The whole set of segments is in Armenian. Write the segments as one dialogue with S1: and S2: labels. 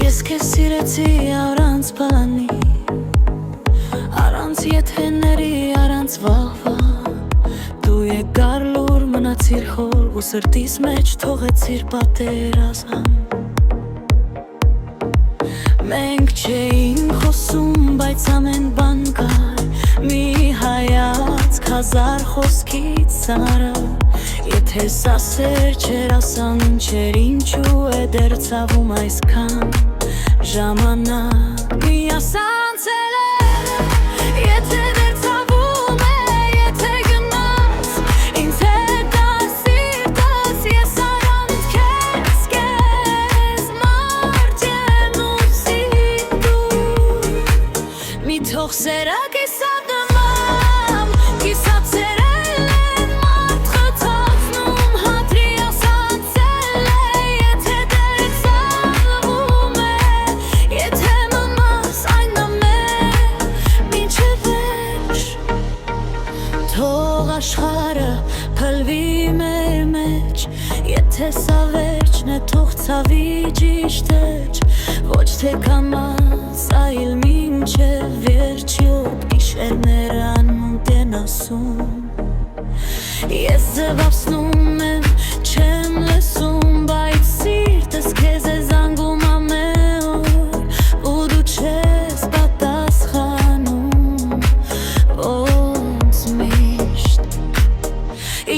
S1: Ես քեզ սիրեցի առանց բանի, առանց եթեների, առանց վաղվա։ Դու եկար լուր մնացիր խոր ու սրտիս մեջ թողեցիր պատերազմ։ Մենք չէինք խոսում, բայց ամեն բան կար, մի հայացք հազար խոսքից սարը։ Եթե սասեր չեր ասան ինչեր, ինչու է դեռ ցավում այսքան ժամանակ։ Միասանցել է, եթե դեռ ցավում է, եթե գնաս ինձ հետ ասիրտս, ես առանց քեզ մարդ եմ ուզի դու։ Մի թող սերը կիսատ նման, կիսատ սերել են մարդ խցացնում, հատրի ասացել է, եթե դեռ ցավում է, եթե մնաս այն ամեն մինչև վերջ։ Թող աշխարհը փլվի մեր մեջ, եթե սա վերջն է, թող ցավի ճիշտ էջ, ոչ թե կամաց, այլ մինչև վերջի օր գիշերները անմունք են ասում։ Ես ձևացնում եմ, չեմ լսում, բայց սիրտս քեզ է զանգում ամեն օր, ու դու չես պատասխանում, ոնց միշտ։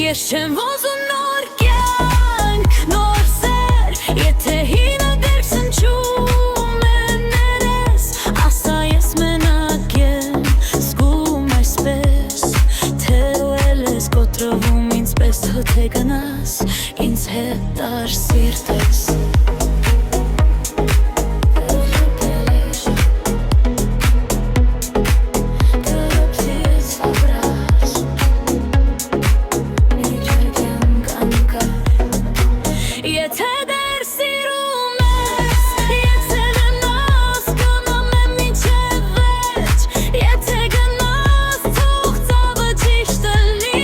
S1: Ես չեմ ոզում նոր կյանք, նոր սեր, եթե հինը դեռ սնչում է ներես, ասա ես մենակ եմ, զգում այսպես, թե ու էլ ես կոտրվում ինձ պես, թե գնաս ինձ հետ դար սիրտես։ Եթե դեռ սիրում ես, եթե գնաս, գնամ եմ մինչև վերջ, եթե գնաս, թող ցավը ճիշտ լինի,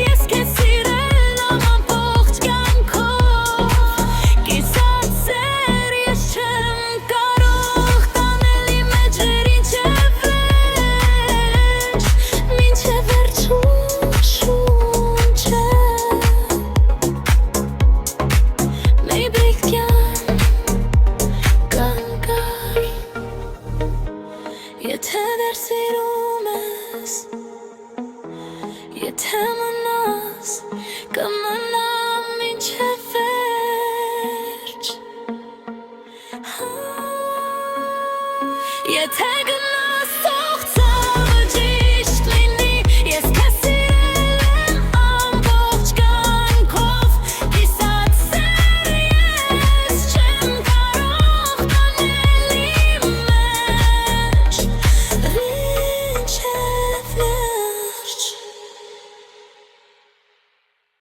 S1: ես քեզ սիրել եմ ամբողջ կյանքով, կիսատ սեր ես չեմ կարող տանել իմ էջեր ինչև վերջ, մինչև վերջ շունչ է։ Եթե դեռ սիրում ես, եթե մնաս, կմնամ մինչև վերջ։ Եթե գնաս